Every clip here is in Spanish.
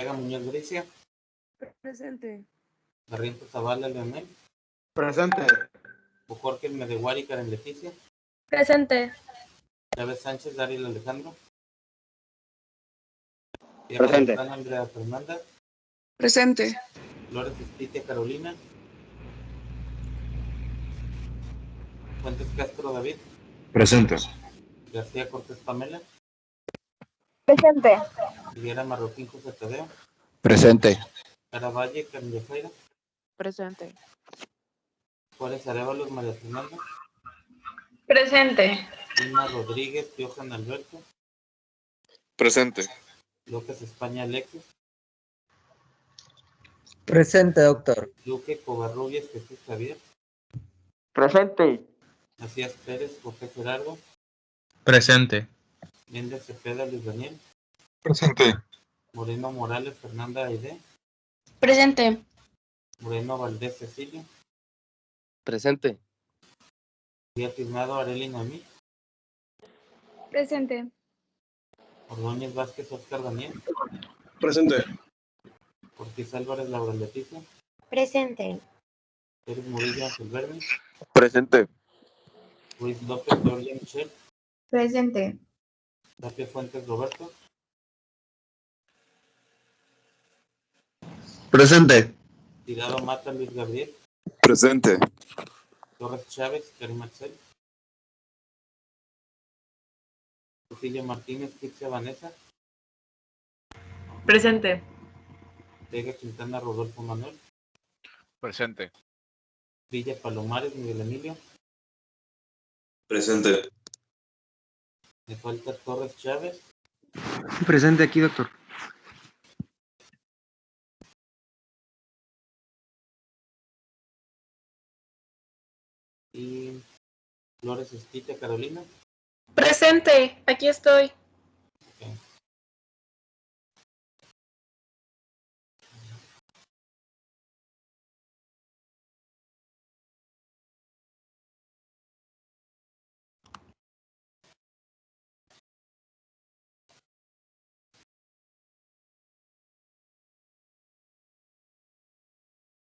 Muñoz Grecia, Presente. Barrientos Zavala Leonel, Presente. Bojorquez Medeguari Karen Leticia, Presente. Chávez Sánchez Dariel Alejandro, Presente. Sierra Andrea Fernanda, Presente. Flores Estitia Carolina, Fuentes Castro David, Presente. García Cortés Pamela, Presente. Higuera Marroquín José Tadeo, Presente. Caravalle Carmen Yajaira, Presente. Juárez Arévalos María Fernanda, Presente. Lima Rodríguez Johan Alberto, Presente. López España Alexis, Presente, doctor. Luque Covarrubias Jesús Javier, Presente. Macías Pérez José Gerardo, Presente. Méndez Cepeda Luis Daniel, Presente. Moreno Morales Fernanda Aide, Presente. Moreno Valdés Cecilio, Presente. Díaz Tiznado Areli Noemí, Presente. Ordóñez Vázquez Oscar Daniel, Presente. Ortiz Álvarez Laura Leticia, Presente. Pérez Murillo Ángel Verne, Presente. Ruiz López Georgia Michelle, Presente. Tapia Fuentes Roberto, Presente. Tirado Mata Luis Gabriel, Presente. Torres Chávez Karim Axel, Cecilio Martínez Kixia Vanessa, Presente. Vega Quintana Rodolfo Manuel, Presente. Villa Palomares Miguel Emilio, Presente. me falta Torres Chávez, Presente aquí, doctor. y Flores Estitia Carolina. Presente. Aquí estoy. Ok.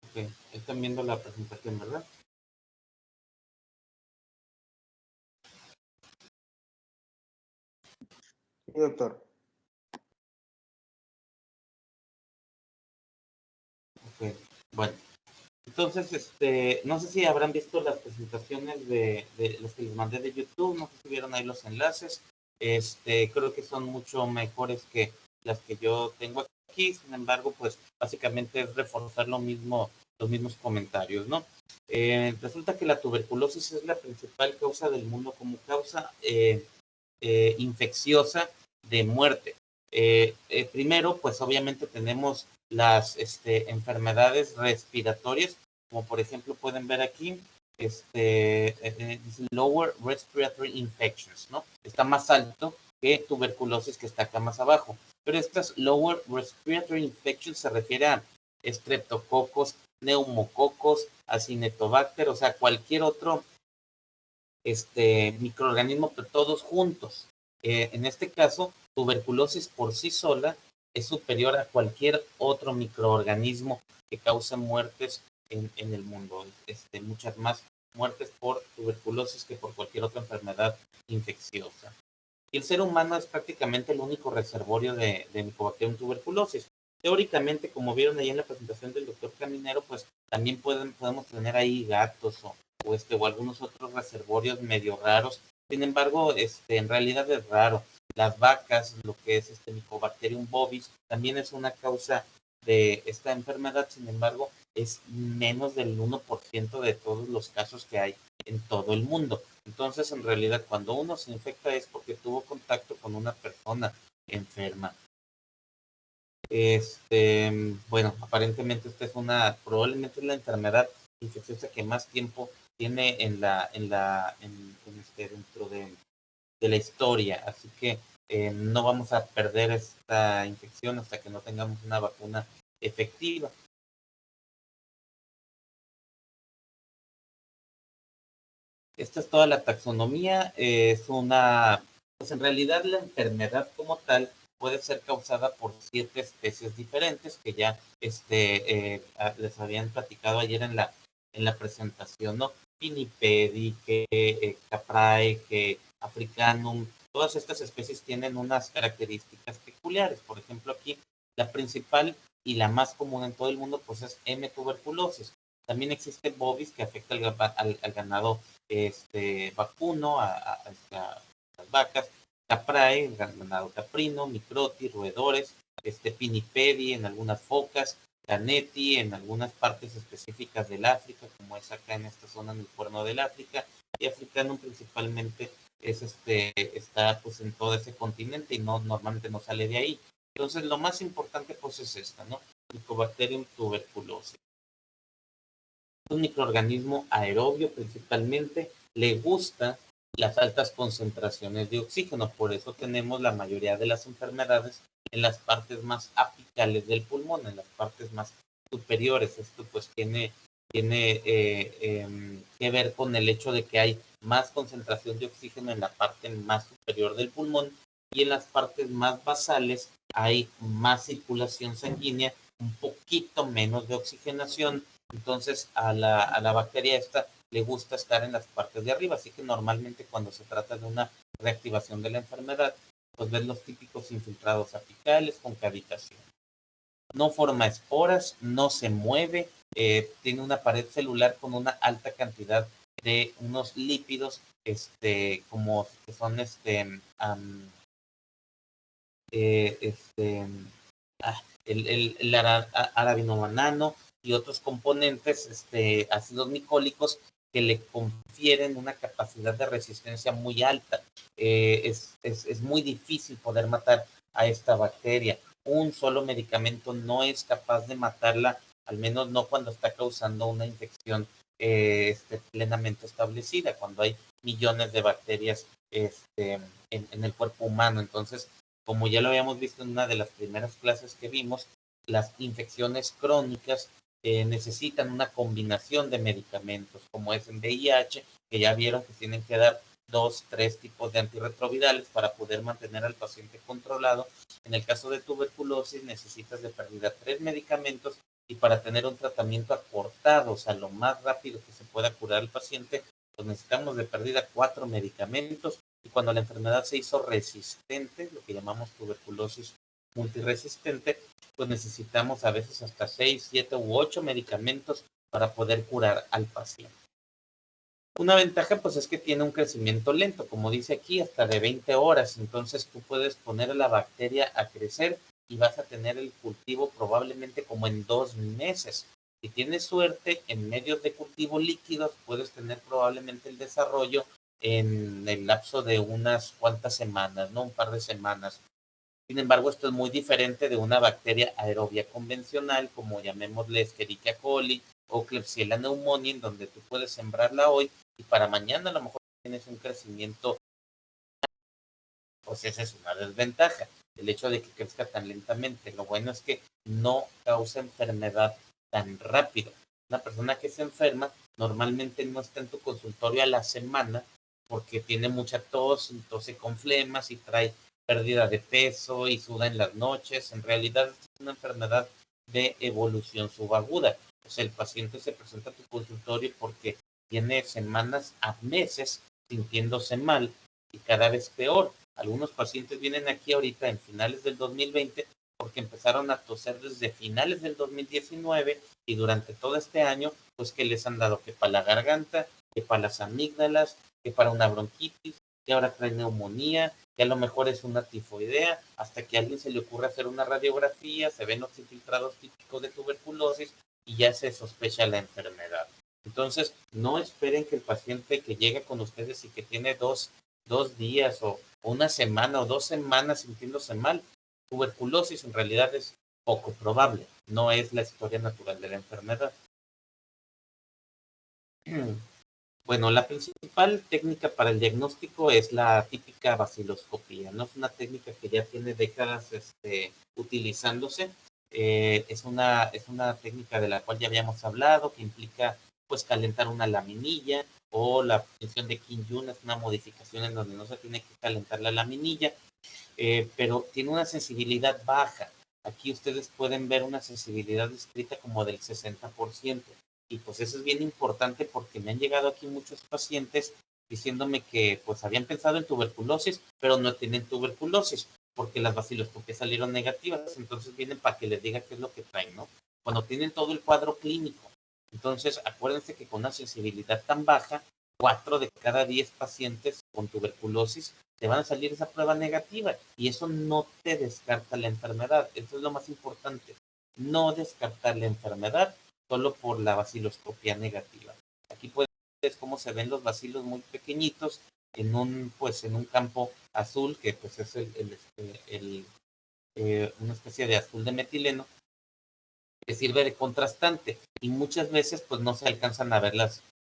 Ok, están viendo la presentación, ¿verdad? Sí, doctor. Ok, bueno. Entonces, no sé si habrán visto las presentaciones de los que les mandé de YouTube, no sé si vieron ahí los enlaces. Creo que son mucho mejores que las que yo tengo aquí. Sin embargo, pues básicamente es reforzar lo mismo, los mismos comentarios, ¿no? Resulta que la tuberculosis es la principal causa del mundo como causa infecciosa de muerte. Primero, pues obviamente tenemos las enfermedades respiratorias, como por ejemplo pueden ver aquí, dice lower respiratory infections, ¿no? Está más alto que tuberculosis, que está acá más abajo. Pero estas lower respiratory infections se refiere a estreptococos, neumococos, acinetobacter, o sea, cualquier otro microorganismo, pero todos juntos. En este caso, tuberculosis por sí sola es superior a cualquier otro microorganismo que cause muertes en el mundo. Muchas más muertes por tuberculosis que por cualquier otra enfermedad infecciosa. Y el ser humano es prácticamente el único reservorio de Mycobacterium tuberculosis. Teóricamente, como vieron ahí en la presentación del doctor Caminero, pues también podemos tener ahí gatos o algunos otros reservorios medio raros. Sin embargo, en realidad es raro. Las vacas, lo que es Mycobacterium bovis, también es una causa de esta enfermedad. Sin embargo, es menos del 1% de todos los casos que hay en todo el mundo. Entonces, en realidad, cuando uno se infecta es porque tuvo contacto con una persona enferma. Bueno, aparentemente esta es probablemente es la enfermedad infecciosa que más tiempo tiene dentro de la historia. Así que no vamos a perder esta infección hasta que no tengamos una vacuna efectiva. Esta es toda la taxonomía. Pues en realidad la enfermedad como tal puede ser causada por 7 especies diferentes que ya les habían platicado ayer en la presentación, ¿no? Pinnipedi, que Caprae, que Africanum, todas estas especies tienen unas características peculiares. Por ejemplo, aquí la principal y la más común en todo el mundo pues es M. tuberculosis. También existe bovis que afecta al ganado vacuno, a las vacas, caprae, el ganado caprino, microti, roedores, pinnipedi en algunas focas, ganeti en algunas partes específicas del África, como es acá en esta zona en el Cuerno del África, y africano principalmente está pues en todo ese continente y normalmente no sale de ahí. Entonces lo más importante pues es esta, ¿no? Mycobacterium tuberculosis. Un microorganismo aerobio principalmente, le gusta las altas concentraciones de oxígeno, por eso tenemos la mayoría de las enfermedades en las partes más apicales del pulmón, en las partes más superiores. Esto pues tiene que ver con el hecho de que hay más concentración de oxígeno en la parte más superior del pulmón y en las partes más basales hay más circulación sanguínea, un poquito menos de oxigenación. Entonces a la bacteria esta le gusta estar en las partes de arriba, así que normalmente cuando se trata de una reactivación de la enfermedad, pues ves los típicos infiltrados apicales con cavitación. No forma esporas, no se mueve, tiene una pared celular con una alta cantidad de unos lípidos, como que son el arabinomanano y otros componentes, ácidos micólicos que le confieren una capacidad de resistencia muy alta. Es muy difícil poder matar a esta bacteria. Un solo medicamento no es capaz de matarla, al menos no cuando está causando una infección plenamente establecida, cuando hay millones de bacterias en el cuerpo humano. Entonces, como ya lo habíamos visto en una de las primeras clases que vimos, las infecciones crónicas necesitan una combinación de medicamentos, como es en VIH, que ya vieron que tienen que dar 2, 3 tipos de antirretrovirales para poder mantener al paciente controlado. En el caso de tuberculosis necesitas de pérdida 3 medicamentos y para tener un tratamiento acortado, o sea, lo más rápido que se pueda curar al paciente, pues necesitamos de pérdida 4 medicamentos. Y cuando la enfermedad se hizo resistente, lo que llamamos tuberculosis multiresistente, pues necesitamos a veces hasta 6, 7 u 8 medicamentos para poder curar al paciente. Una ventaja pues es que tiene un crecimiento lento, como dice aquí, hasta de 20 horas. Entonces tú puedes poner a la bacteria a crecer y vas a tener el cultivo probablemente como en 2 meses. Si tienes suerte, en medios de cultivo líquidos puedes tener probablemente el desarrollo en el lapso de unas cuantas semanas, ¿no? Un par de semanas. Sin embargo, esto es muy diferente de una bacteria aerobia convencional, como llamémosle Escherichia coli o Klebsiella pneumoniae, en donde tú puedes sembrarla hoy y para mañana a lo mejor tienes un crecimiento. Pues esa es una desventaja, el hecho de que crezca tan lentamente. Lo bueno es que no causa enfermedad tan rápido. Una persona que se enferma normalmente no está en tu consultorio a la semana porque tiene mucha tos, tose con flemas y trae pérdida de peso y suda en las noches. En realidad es una enfermedad de evolución subaguda. O sea, el paciente se presenta a tu consultorio porque tiene semanas a meses sintiéndose mal y cada vez peor. Algunos pacientes vienen aquí ahorita en finales del 2020 porque empezaron a toser desde finales del 2019 y durante todo este año, pues que les han dado que para la garganta, que para las amígdalas, que para una bronquitis, que ahora trae neumonía, que a lo mejor es una tifoidea, hasta que a alguien se le ocurre hacer una radiografía, se ven los infiltrados típicos de tuberculosis y ya se sospecha la enfermedad. Entonces, no esperen que el paciente que llega con ustedes y que tiene dos días o una semana o 2 semanas sintiéndose mal, tuberculosis en realidad es poco probable, no es la historia natural de la enfermedad. Bueno, la principal técnica para el diagnóstico es la típica baciloscopía, ¿no? Es una técnica que ya tiene décadas utilizándose. Es una técnica de la cual ya habíamos hablado, que implica pues calentar una laminilla, o la función de Kim-Jun es una modificación en donde no se tiene que calentar la laminilla, pero tiene una sensibilidad baja. Aquí ustedes pueden ver una sensibilidad descrita como del 60%. Y pues eso es bien importante porque me han llegado aquí muchos pacientes diciéndome que pues habían pensado en tuberculosis, pero no tienen tuberculosis porque las baciloscopias salieron negativas. Entonces vienen para que les diga qué es lo que traen, ¿no? Cuando tienen todo el cuadro clínico. Entonces acuérdense que con una sensibilidad tan baja, 4 de cada 10 pacientes con tuberculosis te van a salir esa prueba negativa y eso no te descarta la enfermedad. Eso es lo más importante. No descartar la enfermedad solo por la baciloscopía negativa. Aquí puedes ver cómo se ven los bacilos muy pequeñitos en un campo azul que pues es una especie de azul de metileno que sirve de contrastante y muchas veces pues no se alcanzan a ver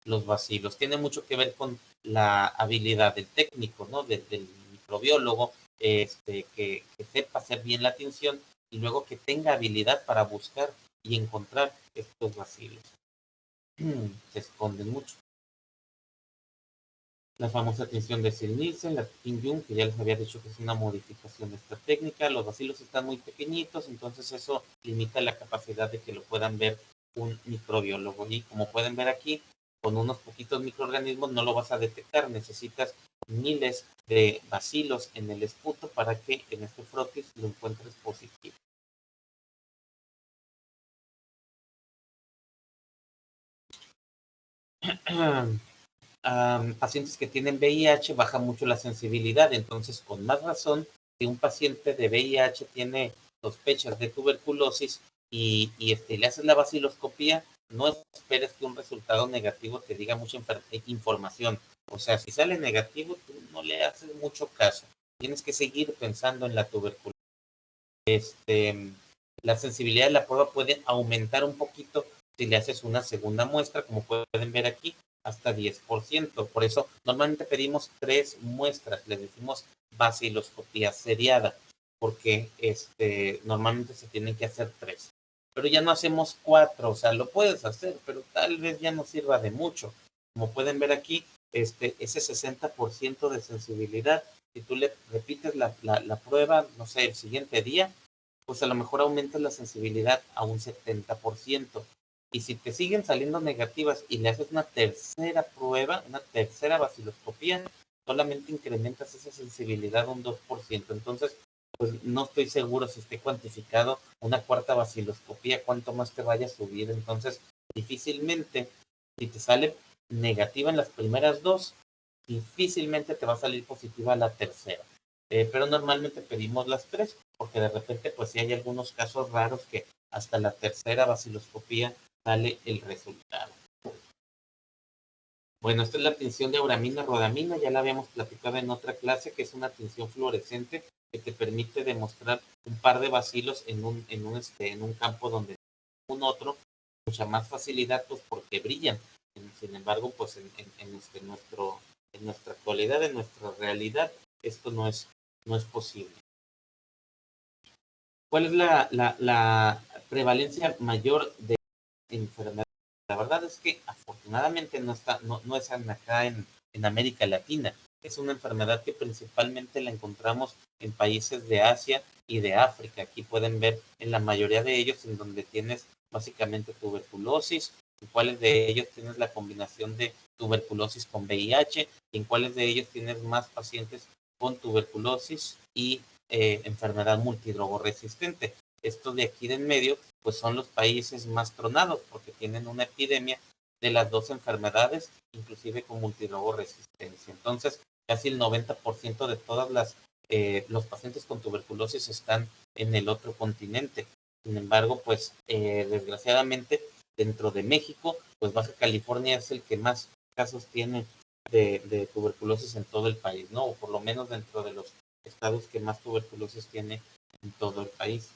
los bacilos. Tiene mucho que ver con la habilidad del técnico, ¿no? Del microbiólogo, que sepa hacer bien la tinción y luego que tenga habilidad para buscar y encontrar estos bacilos. Se esconden mucho. La famosa tinción de Sir-Nielsen, la Tingyun, que ya les había dicho que es una modificación de esta técnica. Los bacilos están muy pequeñitos, entonces eso limita la capacidad de que lo puedan ver un microbiólogo. Y como pueden ver aquí, con unos poquitos microorganismos no lo vas a detectar. Necesitas miles de bacilos en el esputo para que en este frotis lo encuentres positivo. Pacientes que tienen VIH baja mucho la sensibilidad, entonces con más razón, si un paciente de VIH tiene sospechas de tuberculosis y le haces la baciloscopía, no esperes que un resultado negativo te diga mucha información. O sea, si sale negativo, tú no le haces mucho caso. Tienes que seguir pensando en la tuberculosis. La sensibilidad de la prueba puede aumentar un poquito si le haces una segunda muestra, como pueden ver aquí, hasta 10%. Por eso normalmente pedimos 3 muestras, le decimos baciloscopía seriada, porque normalmente se tienen que hacer 3. Pero ya no hacemos 4, o sea, lo puedes hacer, pero tal vez ya no sirva de mucho. Como pueden ver aquí, ese 60% de sensibilidad, si tú le repites la prueba, no sé, el siguiente día, pues a lo mejor aumentas la sensibilidad a un 70%. Y si te siguen saliendo negativas y le haces una tercera prueba, una tercera baciloscopía, solamente incrementas esa sensibilidad un 2%. Entonces, pues no estoy seguro si esté cuantificado una cuarta baciloscopía, cuánto más te vaya a subir. Entonces, difícilmente, si te sale negativa en las primeras 2, difícilmente te va a salir positiva la tercera. Pero normalmente pedimos las 3, porque de repente, pues sí hay algunos casos raros que hasta la tercera baciloscopía sale el resultado. Bueno, esta es la tinción de auramina rodamina, ya la habíamos platicado en otra clase, que es una tinción fluorescente que te permite demostrar un par de bacilos en un campo donde un otro, mucha más facilidad, pues porque brillan. Sin embargo, pues en nuestra actualidad, en nuestra realidad, esto no es posible. ¿Cuál es la prevalencia mayor de enfermedad? La verdad es que afortunadamente no es acá en América Latina. Es una enfermedad que principalmente la encontramos en países de Asia y de África. Aquí pueden ver en la mayoría de ellos en donde tienes básicamente tuberculosis, en cuáles de ellos tienes la combinación de tuberculosis con VIH, y en cuáles de ellos tienes más pacientes con tuberculosis y enfermedad multidrogoresistente. Estos de aquí de en medio, pues son los países más tronados porque tienen una epidemia de las dos enfermedades, inclusive con multidrogoresistencia. Entonces, casi el 90% de todas los pacientes con tuberculosis están en el otro continente. Sin embargo, pues desgraciadamente dentro de México, pues Baja California es el que más casos tiene de tuberculosis en todo el país, ¿no? O por lo menos dentro de los estados que más tuberculosis tiene en todo el país.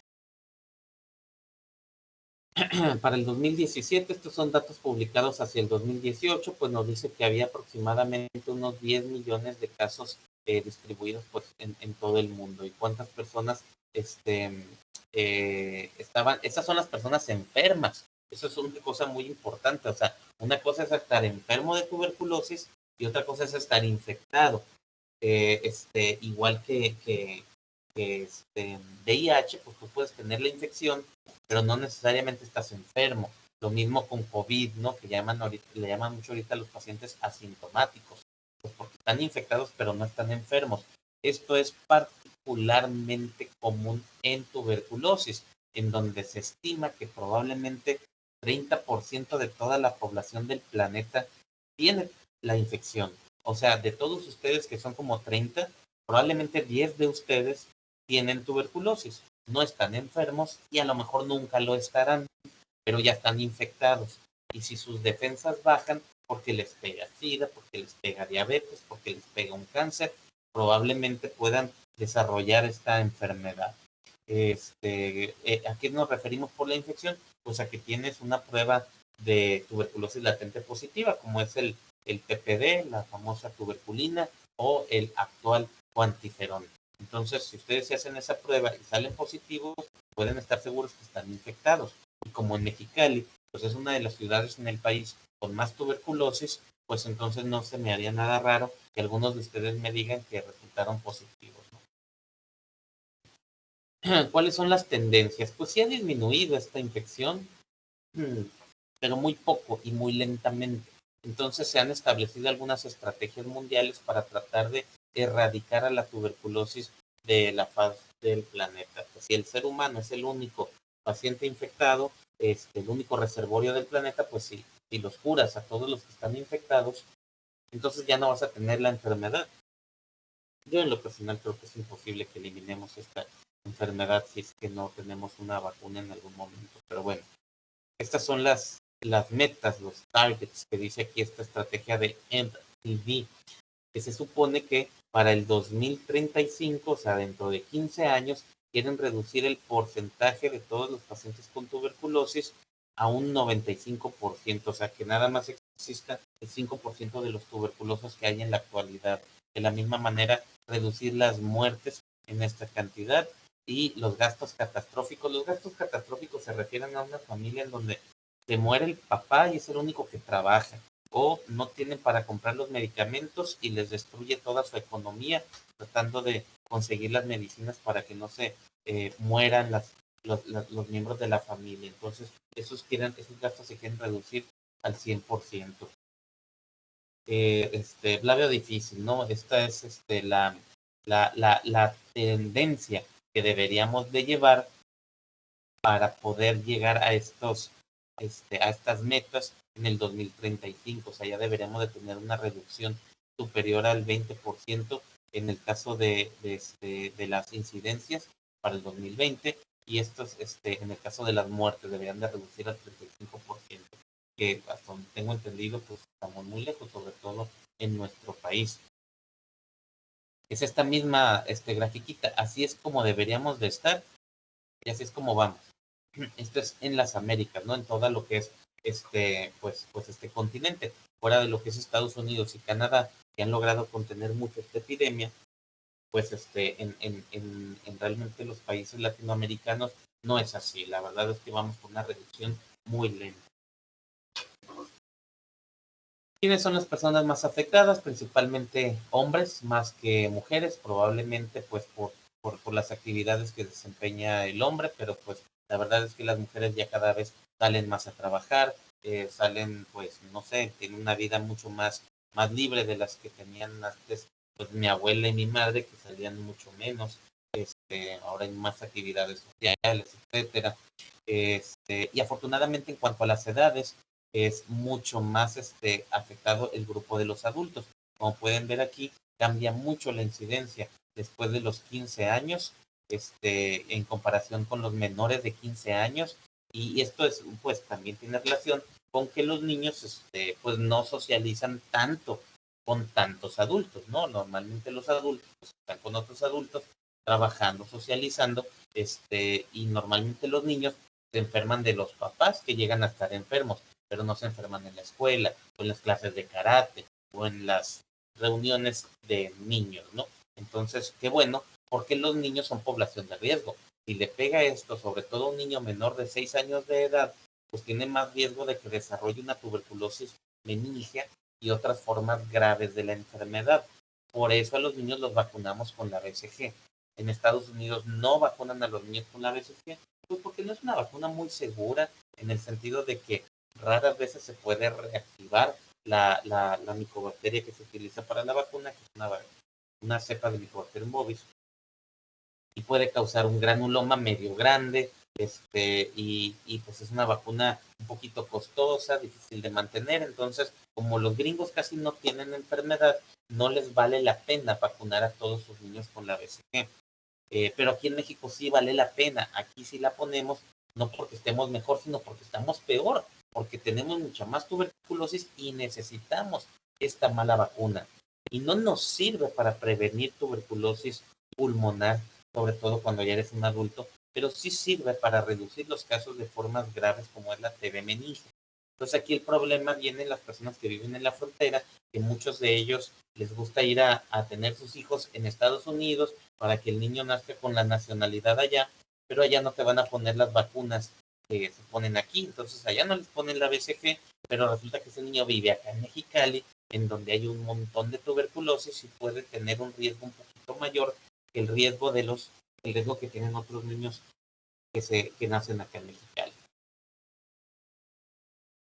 Para el 2017, estos son datos publicados hacia el 2018, pues nos dice que había aproximadamente unos 10 millones de casos distribuidos pues, en todo el mundo. ¿Y cuántas personas estaban? Esas son las personas enfermas. Eso es una cosa muy importante. O sea, una cosa es estar enfermo de tuberculosis y otra cosa es estar infectado. Igual que VIH, pues tú puedes tener la infección, pero no necesariamente estás enfermo. Lo mismo con COVID, ¿no? Que le llaman mucho ahorita a los pacientes asintomáticos, pues porque están infectados pero no están enfermos. Esto es particularmente común en tuberculosis, en donde se estima que probablemente 30% de toda la población del planeta tiene la infección. O sea, de todos ustedes que son como 30, probablemente 10 de ustedes tienen tuberculosis. No están enfermos y a lo mejor nunca lo estarán, pero ya están infectados. Y si sus defensas bajan porque les pega SIDA, porque les pega diabetes, porque les pega un cáncer, probablemente puedan desarrollar esta enfermedad. ¿A qué nos referimos por la infección? Pues a que tienes una prueba de tuberculosis latente positiva, como es el PPD, la famosa tuberculina, o el actual cuantiferón. Entonces, si ustedes se hacen esa prueba y salen positivos, pueden estar seguros que están infectados. Y como en Mexicali, pues es una de las ciudades en el país con más tuberculosis, pues entonces no se me haría nada raro que algunos de ustedes me digan que resultaron positivos, ¿no? ¿Cuáles son las tendencias? Pues sí ha disminuido esta infección, pero muy poco y muy lentamente. Entonces se han establecido algunas estrategias mundiales para tratar de erradicar a la tuberculosis de la faz del planeta. Si el ser humano es el único paciente infectado, el único reservorio del planeta, pues si los curas a todos los que están infectados, entonces ya no vas a tener la enfermedad. Yo en lo personal creo que es imposible que eliminemos esta enfermedad si es que no tenemos una vacuna en algún momento. Pero bueno, estas son las metas, los targets que dice aquí esta estrategia de MTV, que se supone que para el 2035, o sea, dentro de 15 años, quieren reducir el porcentaje de todos los pacientes con tuberculosis a un 95%, o sea, que nada más exista el 5% de los tuberculosos que hay en la actualidad. De la misma manera, reducir las muertes en esta cantidad y los gastos catastróficos. Los gastos catastróficos se refieren a una familia en donde se muere el papá y es el único que trabaja, o no tienen para comprar los medicamentos y les destruye toda su economía tratando de conseguir las medicinas para que no se mueran los miembros de la familia. Entonces, esos gastos se quieren reducir al 100%. La veo difícil, ¿no? Esta es la tendencia que deberíamos de llevar para poder llegar a estas metas en el 2035. O sea, ya deberíamos de tener una reducción superior al 20% en el caso de las incidencias para el 2020, y estos en el caso de las muertes deberían de reducir al 35%, que hasta donde tengo entendido pues estamos muy lejos, sobre todo en nuestro país. Es esta misma grafiquita, así es como deberíamos de estar y así es como vamos. Esto es en las Américas, ¿no? En todo lo que es este continente, fuera de lo que es Estados Unidos y Canadá, que han logrado contener mucho esta epidemia, pues en realmente los países latinoamericanos no es así. La verdad es que vamos con una reducción muy lenta. ¿Quiénes son las personas más afectadas? Principalmente hombres más que mujeres, probablemente pues por las actividades que desempeña el hombre, pero pues la verdad es que las mujeres ya cada vez salen más a trabajar, salen pues no sé, tienen una vida mucho más libre de las que tenían antes, pues mi abuela y mi madre, que salían mucho menos. Ahora hay más actividades sociales, etcétera. Y afortunadamente en cuanto a las edades, es mucho más afectado el grupo de los adultos. Como pueden ver aquí, cambia mucho la incidencia después de los 15 años, en comparación con los menores de 15 años. Y esto es, pues también tiene relación con que los niños, pues no socializan tanto con tantos adultos, ¿no? Normalmente los adultos pues, están con otros adultos, trabajando, socializando, y normalmente los niños se enferman de los papás que llegan a estar enfermos, pero no se enferman en la escuela, o en las clases de karate, o en las reuniones de niños, ¿no? Entonces, qué bueno, porque los niños son población de riesgo. Si le pega esto, sobre todo a un niño menor de 6 años de edad, pues tiene más riesgo de que desarrolle una tuberculosis meningia y otras formas graves de la enfermedad. Por eso a los niños los vacunamos con la BCG. en Estados Unidos no vacunan a los niños con la BCG? Pues porque no es una vacuna muy segura en el sentido de que raras veces se puede reactivar la micobacteria que se utiliza para la vacuna, que es una cepa de Mycobacterium bovis, y puede causar un granuloma medio grande, y pues es una vacuna un poquito costosa, difícil de mantener. Entonces, como los gringos casi no tienen enfermedad, no les vale la pena vacunar a todos sus niños con la BCG. Pero aquí en México sí vale la pena, aquí sí la ponemos, no porque estemos mejor, sino porque estamos peor, porque tenemos mucha más tuberculosis y necesitamos esta mala vacuna. Y no nos sirve para prevenir tuberculosis pulmonar, sobre todo cuando ya eres un adulto, pero sí sirve para reducir los casos de formas graves como es la TB meninge. Entonces aquí el problema viene en las personas que viven en la frontera, que muchos de ellos les gusta ir a tener sus hijos en Estados Unidos para que el niño nazca con la nacionalidad allá, pero allá no te van a poner las vacunas que se ponen aquí. Entonces allá no les ponen la BCG, pero resulta que ese niño vive acá en Mexicali, en donde hay un montón de tuberculosis y puede tener un riesgo un poquito mayor que el riesgo que tienen otros niños que nacen acá en Mexicali.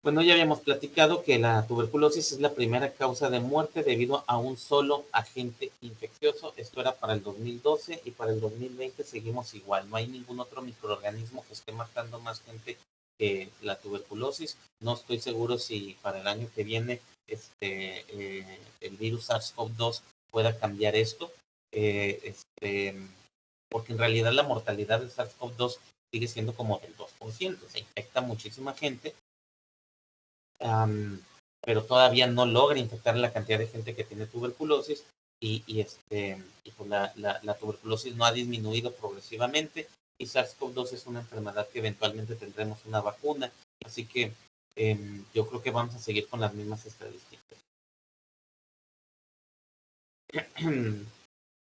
Bueno, ya habíamos platicado que la tuberculosis es la primera causa de muerte debido a un solo agente infeccioso. Esto era para el 2012 y para el 2020 seguimos igual. No hay ningún otro microorganismo que esté matando más gente que la tuberculosis. No estoy seguro si para el año que viene el virus SARS-CoV-2 pueda cambiar esto, porque en realidad la mortalidad del SARS-CoV-2 sigue siendo como del 2%. Se infecta muchísima gente, pero todavía no logra infectar la cantidad de gente que tiene tuberculosis y pues la tuberculosis no ha disminuido progresivamente y SARS-CoV-2 es una enfermedad que eventualmente tendremos una vacuna, así que yo creo que vamos a seguir con las mismas estadísticas.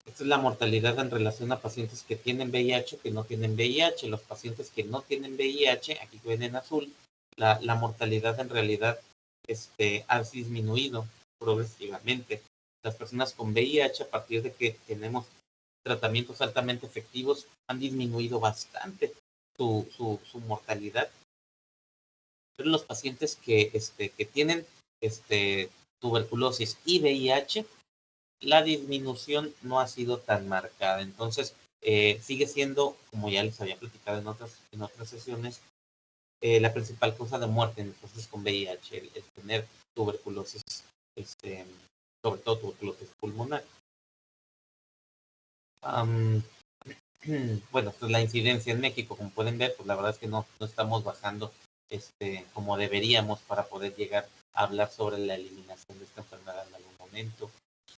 Esta es la mortalidad en relación a pacientes que tienen VIH, que no tienen VIH. Los pacientes que no tienen VIH, aquí ven en azul, la mortalidad en realidad ha disminuido progresivamente. Las personas con VIH, a partir de que tenemos tratamientos altamente efectivos, han disminuido bastante su mortalidad. Pero los pacientes que tienen tuberculosis y VIH, la disminución no ha sido tan marcada. Entonces, sigue siendo, como ya les había platicado en otras sesiones, la principal causa de muerte en pacientes con VIH, el tener tuberculosis, sobre todo tuberculosis pulmonar. Bueno, pues la incidencia en México, como pueden ver, pues la verdad es que no estamos bajando como deberíamos para poder llegar a hablar sobre la eliminación de esta enfermedad en algún momento.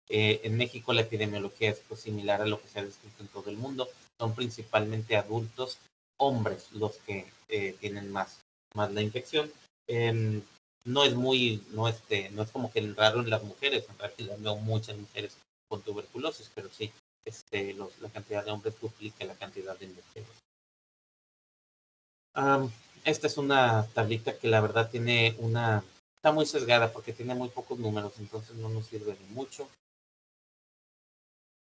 En México la epidemiología es pues, similar a lo que se ha descrito en todo el mundo. Son principalmente adultos, hombres, los que tienen más la infección. No es como que raro en las mujeres, en realidad veo muchas mujeres con tuberculosis, pero sí, la cantidad de hombres duplica la cantidad de mujeres. Esta es una tablita que la verdad está muy sesgada porque tiene muy pocos números, entonces no nos sirve de mucho.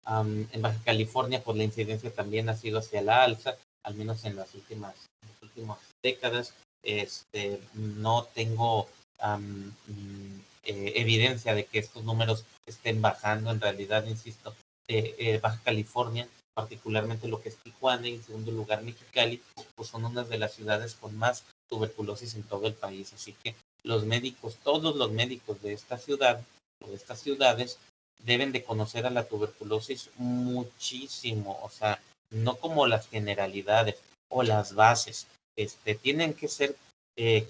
En Baja California, pues la incidencia también ha sido hacia la alza, al menos en las últimas décadas. No tengo evidencia de que estos números estén bajando. En realidad, insisto, Baja California, particularmente lo que es Tijuana y en segundo lugar Mexicali, pues son unas de las ciudades con más tuberculosis en todo el país. Así que todos los médicos de esta ciudad o de estas ciudades deben de conocer a la tuberculosis muchísimo, o sea, no como las generalidades o las bases. Tienen que ser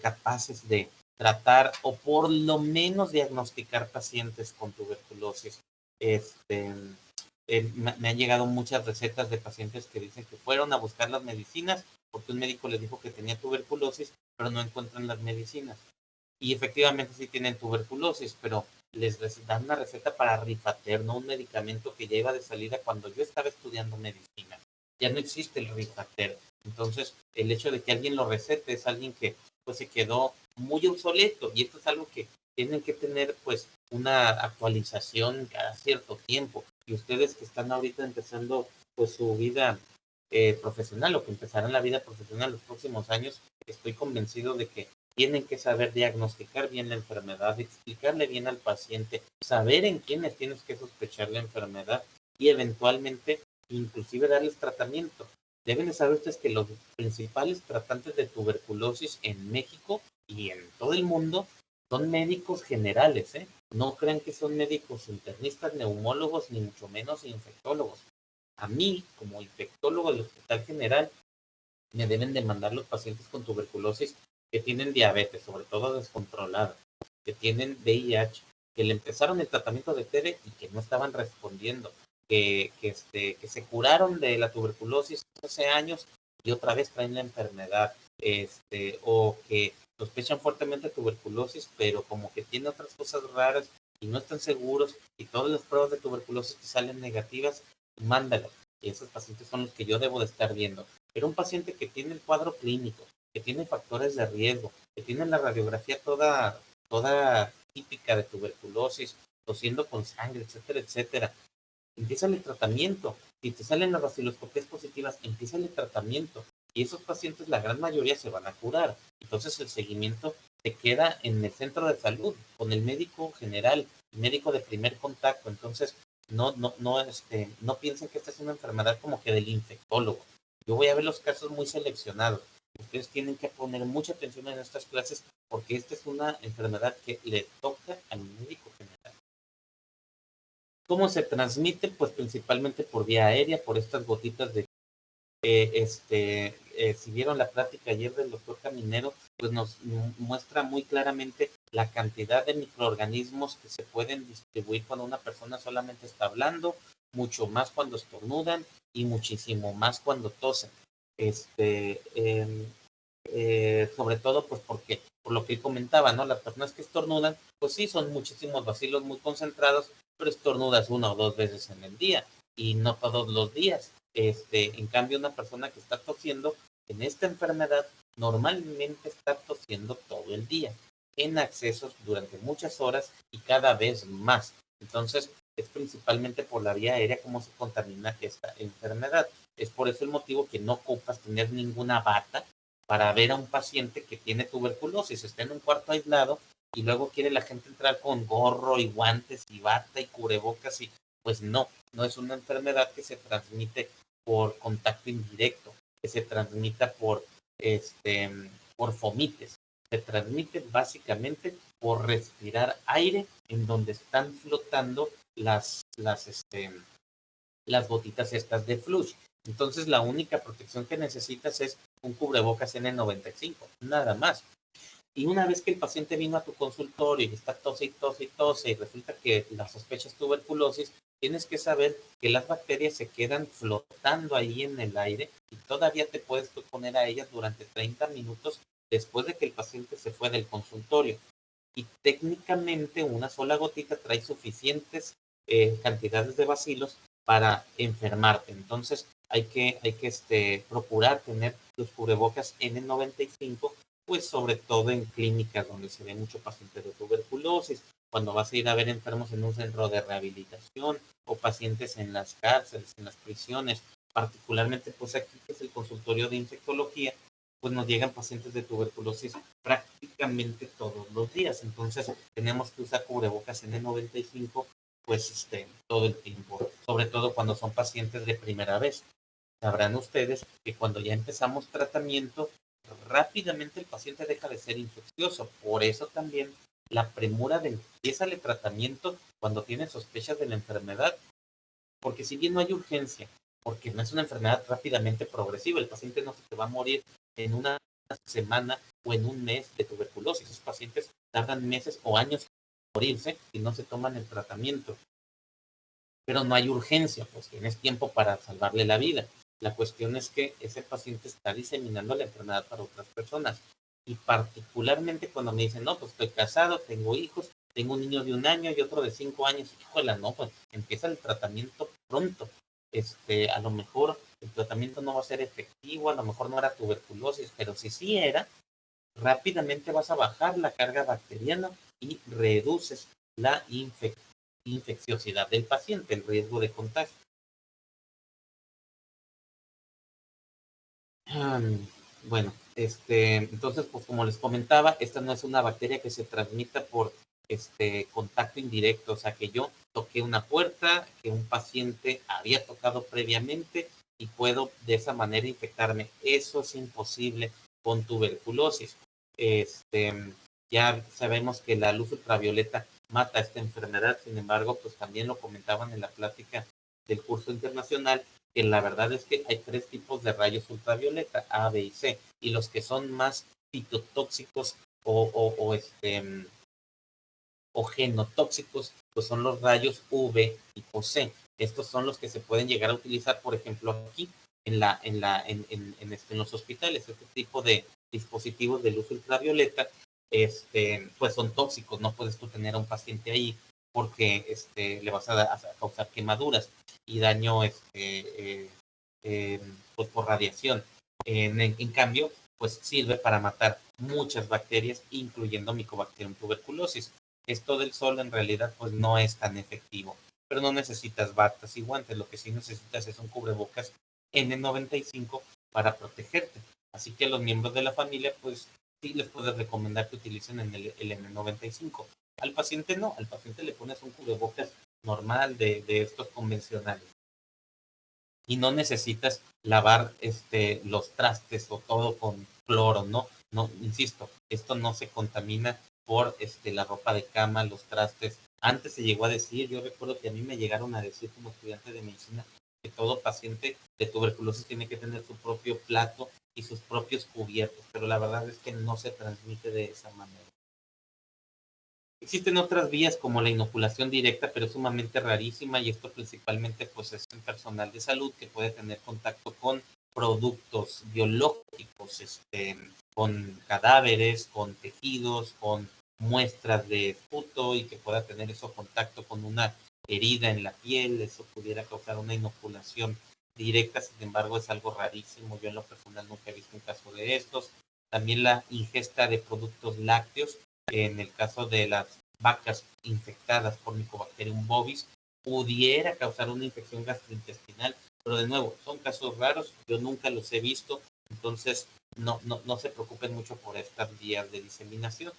capaces de tratar o por lo menos diagnosticar pacientes con tuberculosis. Me han llegado muchas recetas de pacientes que dicen que fueron a buscar las medicinas porque un médico les dijo que tenía tuberculosis, pero no encuentran las medicinas. Y efectivamente sí tienen tuberculosis, pero les dan una receta para Rifater, no un medicamento que ya iba de salida cuando yo estaba estudiando medicina. Ya no existe el Rifater. Entonces, el hecho de que alguien lo recete es alguien que pues se quedó muy obsoleto, y esto es algo que tienen que tener pues una actualización cada cierto tiempo. Y ustedes que están ahorita empezando pues su vida profesional o que empezarán la vida profesional los próximos años, estoy convencido de que tienen que saber diagnosticar bien la enfermedad, explicarle bien al paciente, saber en quiénes tienes que sospechar la enfermedad y eventualmente inclusive darles tratamiento. Deben de saber ustedes que los principales tratantes de tuberculosis en México y en todo el mundo son médicos generales, ¿eh? No crean que son médicos internistas, neumólogos, ni mucho menos infectólogos. A mí, como infectólogo del Hospital General, me deben de mandar los pacientes con tuberculosis que tienen diabetes, sobre todo descontrolada, que tienen VIH, que le empezaron el tratamiento de TB y que no estaban respondiendo, que se curaron de la tuberculosis hace años y otra vez traen la enfermedad, o que sospechan fuertemente tuberculosis, pero como que tiene otras cosas raras y no están seguros y todas las pruebas de tuberculosis que salen negativas, mándalas. Y esos pacientes son los que yo debo de estar viendo. Pero un paciente que tiene el cuadro clínico, que tiene factores de riesgo, que tiene la radiografía toda típica de tuberculosis, tosiendo con sangre, etcétera, etcétera, empieza el tratamiento. Si te salen las vaciloscopias positivas, empieza el tratamiento. Y esos pacientes, la gran mayoría, se van a curar. Entonces el seguimiento se queda en el centro de salud, con el médico general, el médico de primer contacto. Entonces, no piensen que esta es una enfermedad como que del infectólogo. Yo voy a ver los casos muy seleccionados. Ustedes tienen que poner mucha atención en estas clases porque esta es una enfermedad que le toca al médico general. ¿Cómo se transmite? Pues principalmente por vía aérea, por estas gotitas de... si vieron la plática ayer del doctor Caminero, pues nos muestra muy claramente la cantidad de microorganismos que se pueden distribuir cuando una persona solamente está hablando, mucho más cuando estornudan y muchísimo más cuando tosen. Sobre todo pues porque, por lo que él comentaba, ¿no? Las personas que estornudan, pues sí, son muchísimos bacilos muy concentrados, pero estornudas 1 o 2 veces en el día y no todos los días. En cambio, una persona que está tosiendo en esta enfermedad normalmente está tosiendo todo el día, en accesos durante muchas horas y cada vez más. Entonces, es principalmente por la vía aérea como se contamina esta enfermedad. Es por eso el motivo que no ocupas tener ninguna bata para ver a un paciente que tiene tuberculosis, está en un cuarto aislado y luego quiere la gente entrar con gorro y guantes y bata y cubrebocas y pues no es una enfermedad que se transmite por contacto indirecto, que se transmita por fomites, se transmite básicamente por respirar aire en donde están flotando las gotitas estas de flush. Entonces la única protección que necesitas es un cubrebocas N95, nada más. Y una vez que el paciente vino a tu consultorio y está tose y tose y tose y resulta que la sospecha es tuberculosis, tienes que saber que las bacterias se quedan flotando ahí en el aire y todavía te puedes poner a ellas durante 30 minutos después de que el paciente se fue del consultorio. Y técnicamente una sola gotita trae suficientes cantidades de bacilos para enfermarte. Entonces hay que procurar tener los cubrebocas N95, pues sobre todo en clínicas donde se ve mucho paciente de tuberculosis, cuando vas a ir a ver enfermos en un centro de rehabilitación o pacientes en las cárceles, en las prisiones, particularmente pues aquí que es el consultorio de infectología, pues nos llegan pacientes de tuberculosis prácticamente todos los días. Entonces tenemos que usar cubrebocas N95 pues todo el tiempo, sobre todo cuando son pacientes de primera vez. Sabrán ustedes que cuando ya empezamos tratamiento, rápidamente el paciente deja de ser infeccioso. Por eso también la premura de empieza el tratamiento cuando tiene sospechas de la enfermedad, porque si bien no hay urgencia, porque no es una enfermedad rápidamente progresiva, el paciente no se te va a morir en una semana o en un mes de tuberculosis. Esos pacientes tardan meses o años en morirse y no se toman el tratamiento. Pero no hay urgencia, pues tienes tiempo para salvarle la vida. La cuestión es que ese paciente está diseminando la enfermedad para otras personas. Y particularmente cuando me dicen, no, pues estoy casado, tengo hijos, tengo un niño de 1 año y otro de 5 años, híjole, no, pues empieza el tratamiento pronto. A lo mejor el tratamiento no va a ser efectivo, a lo mejor no era tuberculosis, pero si sí era, rápidamente vas a bajar la carga bacteriana y reduces la infecciosidad del paciente, el riesgo de contagio. Bueno, entonces, pues como les comentaba, esta no es una bacteria que se transmita por contacto indirecto, o sea, que yo toqué una puerta que un paciente había tocado previamente y puedo de esa manera infectarme. Eso es imposible con tuberculosis. Ya sabemos que la luz ultravioleta mata esta enfermedad, sin embargo, pues también lo comentaban en la plática del curso internacional, que la verdad es que hay 3 tipos de rayos ultravioleta, A, B y C, y los que son más citotóxicos o genotóxicos, pues son los rayos UV tipo C. Estos son los que se pueden llegar a utilizar, por ejemplo, aquí en los hospitales. Este tipo de dispositivos de luz ultravioleta, pues son tóxicos. No puedes tú tener a un paciente ahí porque le vas a causar quemaduras y daño pues por radiación. En cambio, pues sirve para matar muchas bacterias, incluyendo Mycobacterium tuberculosis. Esto del sol en realidad pues no es tan efectivo, pero no necesitas batas y guantes, lo que sí necesitas es un cubrebocas N95 para protegerte. Así que a los miembros de la familia pues sí les puedes recomendar que utilicen el N95. Al paciente no, al paciente le pones un cubrebocas normal de estos convencionales. Y no necesitas lavar los trastes o todo con cloro, ¿no? No, insisto, esto no se contamina por la ropa de cama, los trastes. Antes se llegó a decir, yo recuerdo que a mí me llegaron a decir como estudiante de medicina que todo paciente de tuberculosis tiene que tener su propio plato y sus propios cubiertos, pero la verdad es que no se transmite de esa manera. Existen otras vías como la inoculación directa, pero es sumamente rarísima y esto principalmente pues es en personal de salud que puede tener contacto con productos biológicos, con cadáveres, con tejidos, con muestras de esputo y que pueda tener eso contacto con una herida en la piel. Eso pudiera causar una inoculación directa, sin embargo es algo rarísimo. Yo en lo personal nunca he visto un caso de estos. También la ingesta de productos lácteos, en el caso de las vacas infectadas por Mycobacterium bovis, pudiera causar una infección gastrointestinal, pero de nuevo, son casos raros, yo nunca los he visto, entonces no se preocupen mucho por estas vías de diseminación.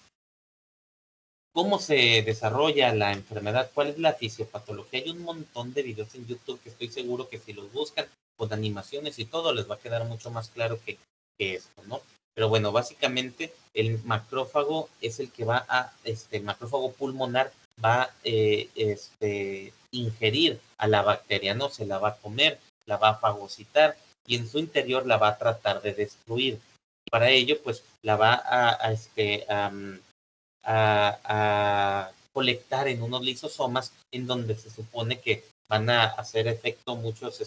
¿Cómo se desarrolla la enfermedad? ¿Cuál es la fisiopatología? Hay un montón de videos en YouTube que estoy seguro que si los buscan con animaciones y todo, les va a quedar mucho más claro que esto, ¿no? Pero bueno, básicamente el macrófago es el que va a, macrófago pulmonar va a ingerir a la bacteria, ¿no? Se la va a comer, la va a fagocitar y en su interior la va a tratar de destruir. Para ello, pues la va a colectar en unos lisosomas en donde se supone que van a hacer efecto muchos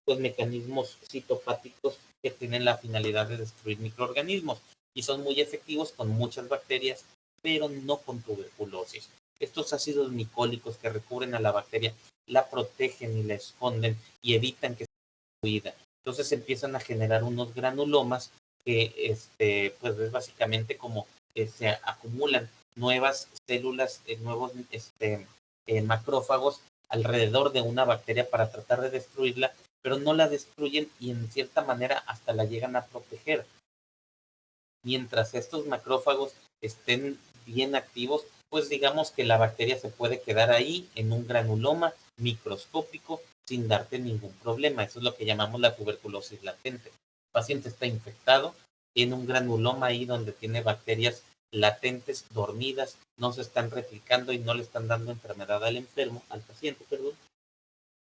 pues, mecanismos citopáticos que tienen la finalidad de destruir microorganismos y son muy efectivos con muchas bacterias, pero no con tuberculosis. Estos ácidos micólicos que recubren a la bacteria la protegen y la esconden y evitan que sea destruida. Entonces empiezan a generar unos granulomas que pues es básicamente como se acumulan nuevas células, nuevos macrófagos alrededor de una bacteria para tratar de destruirla, pero no la destruyen y en cierta manera hasta la llegan a proteger. Mientras estos macrófagos estén bien activos, pues digamos que la bacteria se puede quedar ahí en un granuloma microscópico sin darte ningún problema. Eso es lo que llamamos la tuberculosis latente. El paciente está infectado, tiene un granuloma ahí donde tiene bacterias latentes, dormidas, no se están replicando y no le están dando enfermedad al enfermo, al paciente, perdón.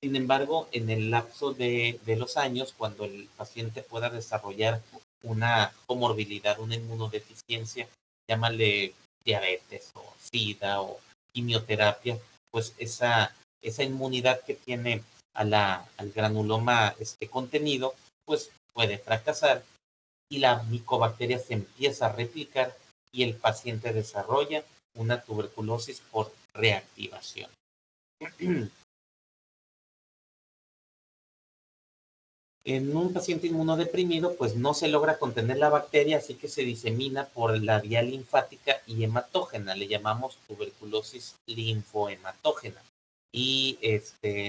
Sin embargo, en el lapso de los años, cuando el paciente pueda desarrollar una comorbilidad, una inmunodeficiencia, llámale diabetes o SIDA o quimioterapia, pues esa inmunidad que tiene al granuloma contenido, pues puede fracasar y la micobacteria se empieza a replicar y el paciente desarrolla una tuberculosis por reactivación. En un paciente inmunodeprimido, pues no se logra contener la bacteria, así que se disemina por la vía linfática y hematógena. Le llamamos tuberculosis linfohematógena. Y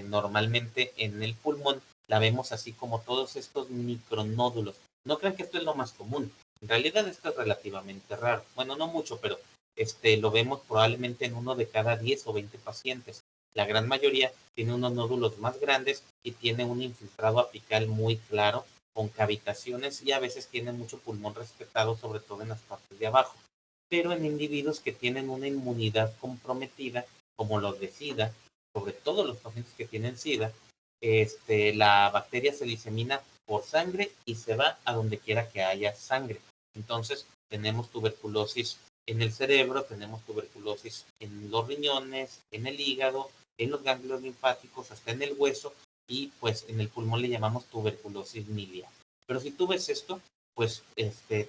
normalmente en el pulmón la vemos así como todos estos micronódulos. No crean que esto es lo más común. En realidad esto es relativamente raro. Bueno, no mucho, pero lo vemos probablemente en 1 de cada 10 o 20 pacientes. La gran mayoría tiene unos nódulos más grandes y tiene un infiltrado apical muy claro, con cavitaciones, y a veces tiene mucho pulmón respetado, sobre todo en las partes de abajo. Pero en individuos que tienen una inmunidad comprometida, como los de SIDA, sobre todo los pacientes que tienen SIDA, la bacteria se disemina por sangre y se va a donde quiera que haya sangre. Entonces, tenemos tuberculosis en el cerebro, tenemos tuberculosis en los riñones, en el hígado, en los ganglios linfáticos, hasta en el hueso, y pues en el pulmón le llamamos tuberculosis miliar. Pero si tú ves esto, pues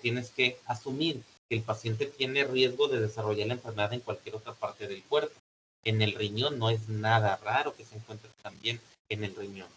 tienes que asumir que el paciente tiene riesgo de desarrollar la enfermedad en cualquier otra parte del cuerpo. En el riñón no es nada raro que se encuentre también en el riñón.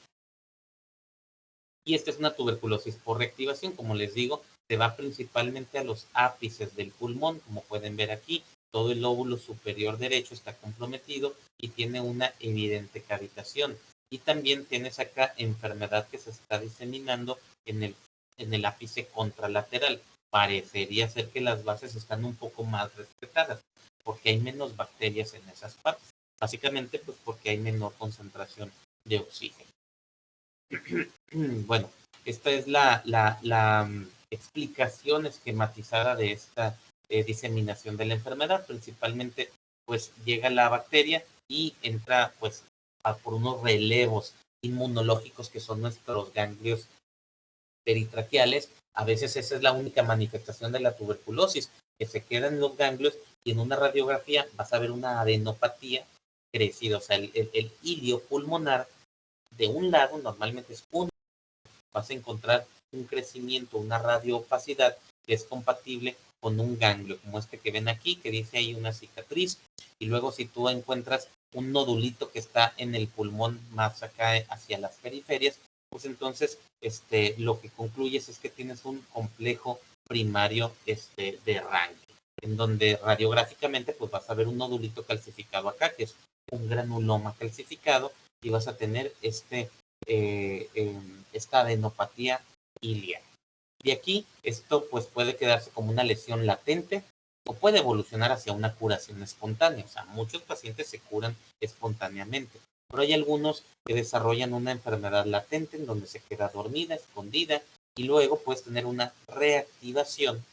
Y esta es una tuberculosis por reactivación, como les digo, se va principalmente a los ápices del pulmón, como pueden ver aquí, todo el lóbulo superior derecho está comprometido y tiene una evidente cavitación. Y también tienes acá enfermedad que se está diseminando en el ápice contralateral. Parecería ser que las bases están un poco más respetadas, porque hay menos bacterias en esas partes. Básicamente, pues porque hay menor concentración de oxígeno. Bueno, esta es la explicación esquematizada de esta diseminación de la enfermedad. Principalmente, pues llega la bacteria y entra pues por unos relevos inmunológicos que son nuestros ganglios peritraqueales. A veces esa es la única manifestación de la tuberculosis, que se queda en los ganglios, y en una radiografía vas a ver una adenopatía crecida, o sea, el hilio pulmonar de un lado normalmente es uno. Vas a encontrar un crecimiento, una radioopacidad que es compatible con un ganglio, como este que ven aquí, que dice ahí una cicatriz. Y luego si tú encuentras un nodulito que está en el pulmón más acá hacia las periferias, pues entonces lo que concluyes es que tienes un complejo primario de Ranke, en donde radiográficamente pues vas a ver un nodulito calcificado acá, que es un granuloma calcificado, y vas a tener esta adenopatía iliaca. Y aquí esto pues puede quedarse como una lesión latente o puede evolucionar hacia una curación espontánea. O sea, muchos pacientes se curan espontáneamente, pero hay algunos que desarrollan una enfermedad latente en donde se queda dormida, escondida, y luego puedes tener una reactivación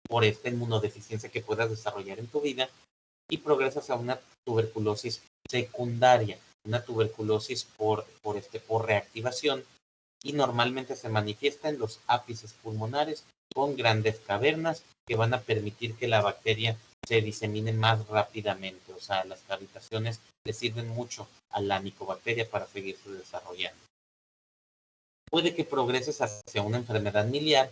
por esta inmunodeficiencia que puedas desarrollar en tu vida, y progresas a una tuberculosis secundaria, una tuberculosis por reactivación, y normalmente se manifiesta en los ápices pulmonares con grandes cavernas que van a permitir que la bacteria se disemine más rápidamente. O sea, las cavitaciones le sirven mucho a la micobacteria para seguirse desarrollando. Puede que progreses hacia una enfermedad miliar,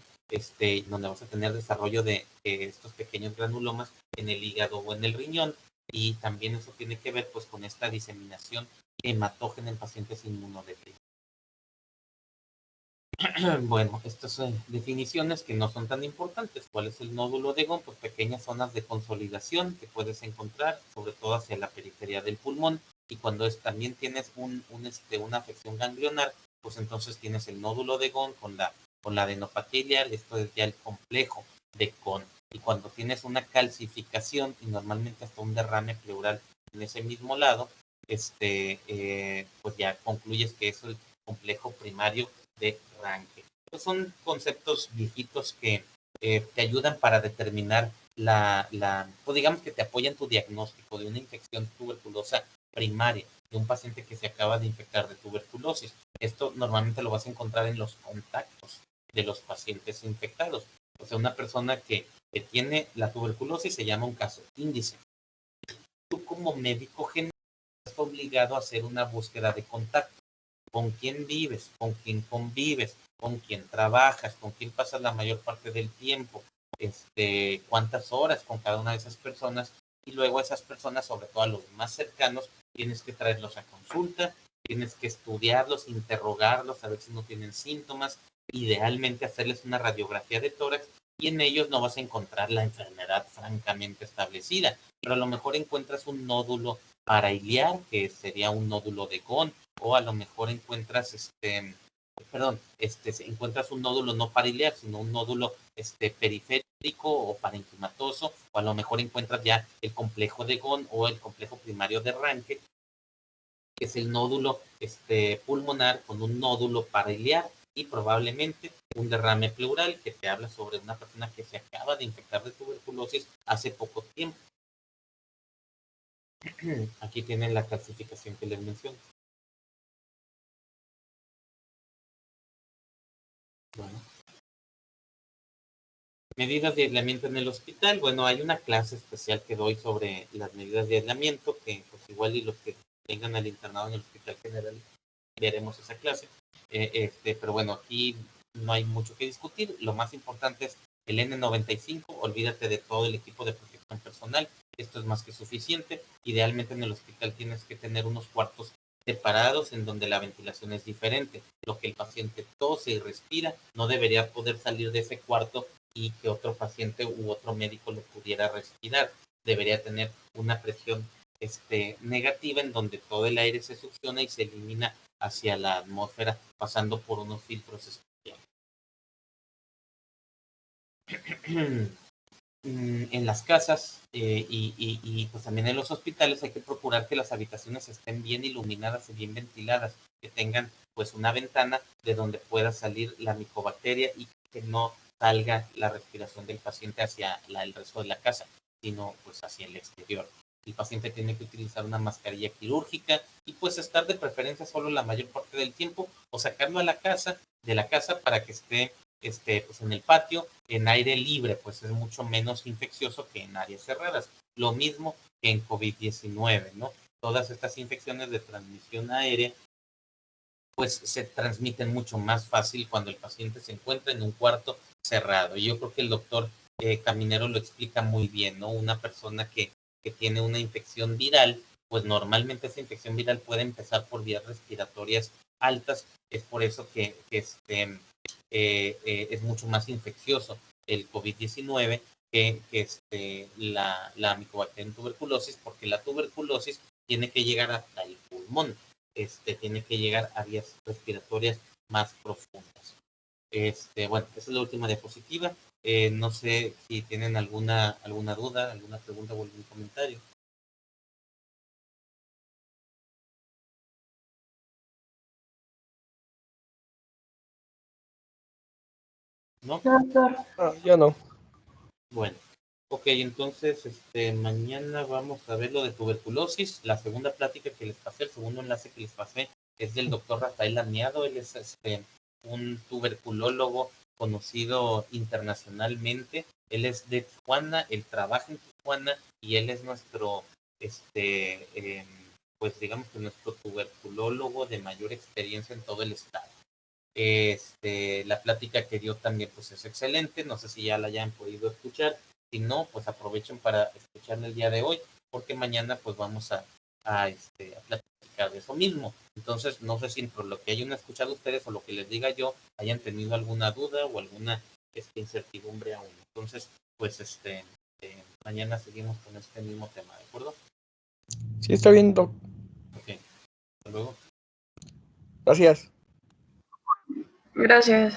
donde vas a tener desarrollo de estos pequeños granulomas en el hígado o en el riñón, y también eso tiene que ver pues con esta diseminación hematógena en pacientes inmunodeprimidos. Bueno, estas son definiciones que no son tan importantes. ¿Cuál es el nódulo de Gone? Pues pequeñas zonas de consolidación que puedes encontrar, sobre todo hacia la periferia del pulmón, y cuando también tienes una afección ganglionar, pues entonces tienes el nódulo de Gone con la adenopatía iliar. Esto es ya el complejo de Gone. Y cuando tienes una calcificación y normalmente hasta un derrame pleural en ese mismo lado, pues ya concluyes que es el complejo primario de Ranke. Estos son conceptos viejitos que te ayudan para determinar o digamos que te apoyan tu diagnóstico de una infección tuberculosa primaria de un paciente que se acaba de infectar de tuberculosis. Esto normalmente lo vas a encontrar en los contactos de los pacientes infectados. O sea, una persona que tiene la tuberculosis se llama un caso índice. Tú como médico general estás obligado a hacer una búsqueda de contacto. ¿Con quién vives? ¿Con quién convives? ¿Con quién trabajas? ¿Con quién pasas la mayor parte del tiempo? ¿Cuántas horas con cada una de esas personas? Y luego a esas personas, sobre todo a los más cercanos, tienes que traerlos a consulta, tienes que estudiarlos, interrogarlos, a ver si no tienen síntomas, idealmente hacerles una radiografía de tórax, y en ellos no vas a encontrar la enfermedad francamente establecida, pero a lo mejor encuentras un nódulo parailiar, que sería un nódulo de Gone, o a lo mejor encuentras encuentras un nódulo no pariliar, sino un nódulo periférico o parenquimatoso, o a lo mejor encuentras ya el complejo de Ghon o el complejo primario de Ranke, que es el nódulo pulmonar con un nódulo pariliar y probablemente un derrame pleural, que te habla sobre una persona que se acaba de infectar de tuberculosis hace poco tiempo. Aquí tienen la clasificación que les menciono. Bueno. Medidas de aislamiento en el hospital. Bueno, hay una clase especial que doy sobre las medidas de aislamiento, que pues igual y los que vengan al internado en el hospital general veremos esa clase. Pero bueno, aquí no hay mucho que discutir. Lo más importante es el N95. Olvídate de todo el equipo de protección personal. Esto es más que suficiente. Idealmente en el hospital tienes que tener unos cuartos separados en donde la ventilación es diferente. Lo que el paciente tose y respira no debería poder salir de ese cuarto y que otro paciente u otro médico lo pudiera respirar. Debería tener una presión negativa en donde todo el aire se succiona y se elimina hacia la atmósfera pasando por unos filtros especiales. En las casas y pues también en los hospitales hay que procurar que las habitaciones estén bien iluminadas y bien ventiladas, que tengan pues una ventana de donde pueda salir la micobacteria y que no salga la respiración del paciente hacia el resto de la casa, sino pues hacia el exterior. El paciente tiene que utilizar una mascarilla quirúrgica y pues estar de preferencia solo la mayor parte del tiempo o sacarlo de la casa para que esté pues en el patio, en aire libre, pues es mucho menos infeccioso que en áreas cerradas. Lo mismo que en COVID-19, ¿no? Todas estas infecciones de transmisión aérea, pues se transmiten mucho más fácil cuando el paciente se encuentra en un cuarto cerrado. Y yo creo que el doctor Caminero lo explica muy bien, ¿no? Una persona que tiene una infección viral, pues normalmente esa infección viral puede empezar por vías respiratorias altas. Es por eso que es mucho más infeccioso el COVID-19 que la Mycobacterium tuberculosis, porque la tuberculosis tiene que llegar hasta el pulmón, tiene que llegar a vías respiratorias más profundas. Bueno, esa es la última diapositiva. No sé si tienen alguna duda, alguna pregunta o algún comentario. ¿No? Doctor. Yo no. Bueno, ok, entonces mañana vamos a ver lo de tuberculosis. La segunda plática que les pasé, el segundo enlace que les pasé es del doctor Rafael Amiado. Él es un tuberculólogo conocido internacionalmente. Él es de Tijuana, él trabaja en Tijuana y él es nuestro, pues digamos que nuestro tuberculólogo de mayor experiencia en todo el estado. La plática que dio también pues es excelente, no sé si ya la hayan podido escuchar, si no, pues aprovechen para escucharla el día de hoy, porque mañana pues vamos a platicar de eso mismo. Entonces, no sé si por lo que hayan escuchado ustedes o lo que les diga yo, hayan tenido alguna duda o alguna incertidumbre aún. Entonces, pues mañana seguimos con este mismo tema, ¿de acuerdo? Sí, está bien, Doc. Ok, hasta luego. Gracias. Gracias.